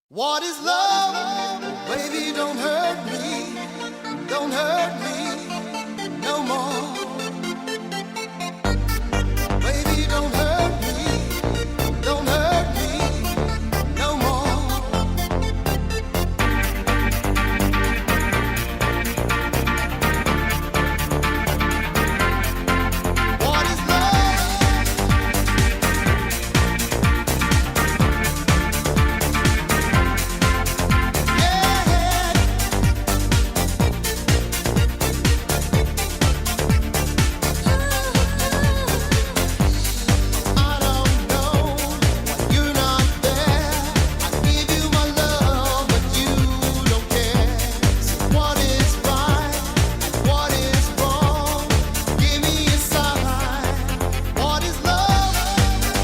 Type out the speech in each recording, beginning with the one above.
What is love? Baby, don't hurt me no more. Baby, don't hurt me no more. What is love? Yeah. I don't know, you're not there. I give you my love, but you don't care. So what is right and what is wrong? Give me a sign. What is love?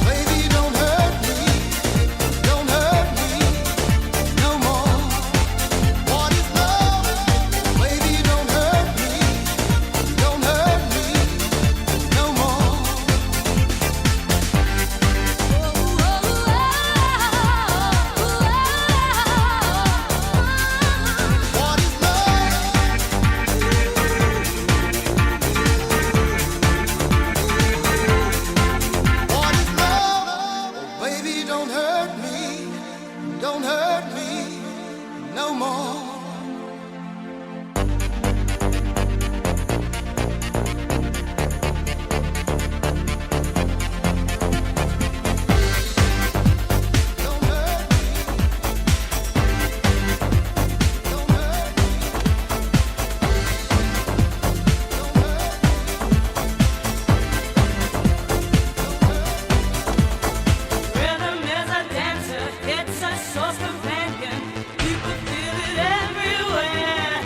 Baby, don't hurt me no more. What is love? Baby, don't hurt me no more. What is love? What is love? Oh, baby, don't hurt me no more. Don't hurt me. Don't hurt me. Don't hurt Rhythm is a dancer, it's a source companion. You can feel it everywhere.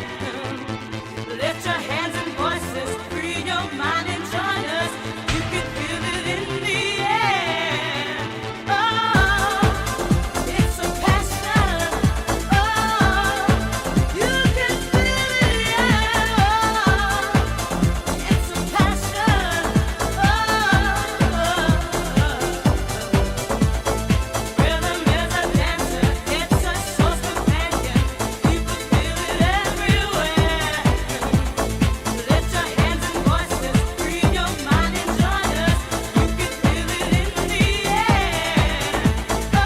Lift your hands and voices, free your mind and join us. You can feel it in the air. Oh, it's a passion. Oh, you can feel it, yeah. Oh, it's a passion. Rhythm is a dancer, it's a source companion. You can feel it everywhere. Lift your hands and voices, free your mind and join us. You can feel it in the air. Oh,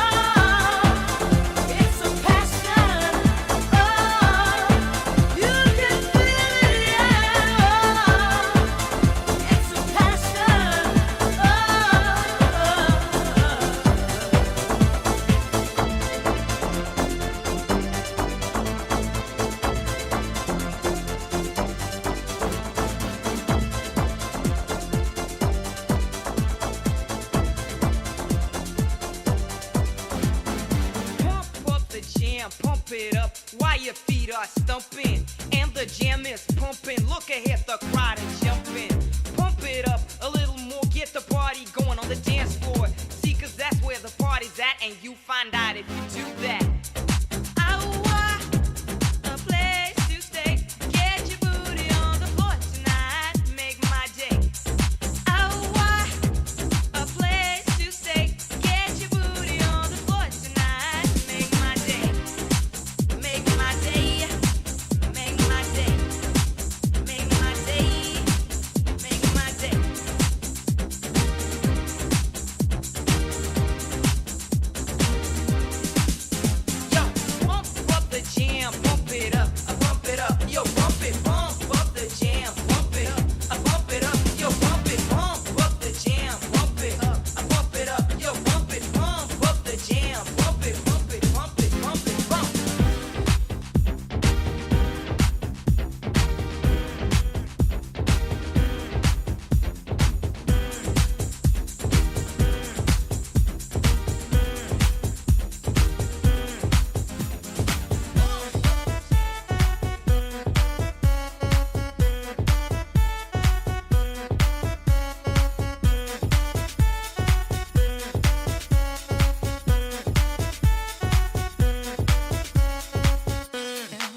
it's a passion. Oh, you can feel it, yeah. Oh, it's a passion. Pump up the jam, pump it up while your feet are stumping. And the jam is pumping. Look ahead, the crowd is jumping. Pump it up a little more, get the party going on the dance floor. See, 'cause that's where the party's at, and you find out if you do that. I want a place to stay. Get your booty on the floor tonight, make my day. I want a place to stay. Get your booty on the floor tonight, make my day. Make my day. Make my day. Make my day. Make my day. Yo, pump up the jam, pump it up, yo, pump up the jam, pump it up, yo, pump up the jam, pump it up, yo, pump up the jam, pump it.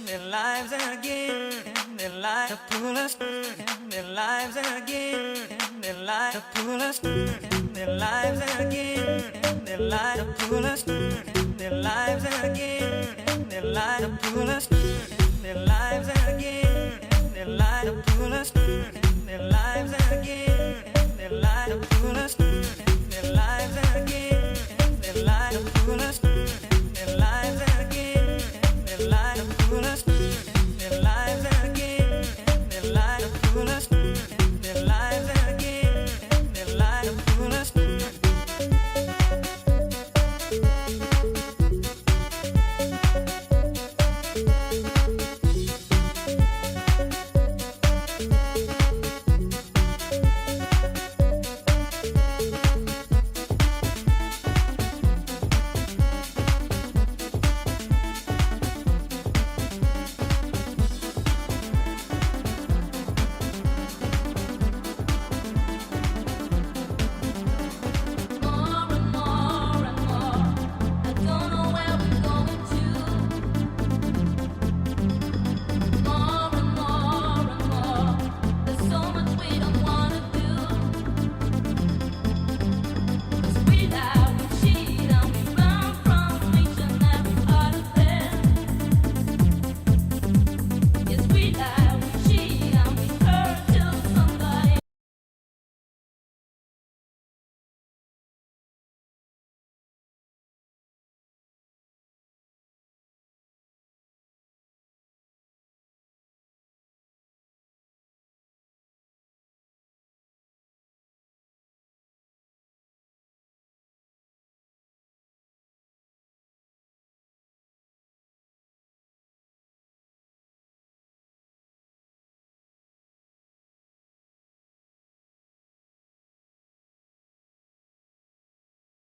Their lives again, their lives to pull us, their lives again, their lives to pull us, their lives again, their lives to pull us, their lives again. lie to pull us in their lives again. They lie to pull us in their lives again. They lie to pull us in their lives again. They lie to pull us.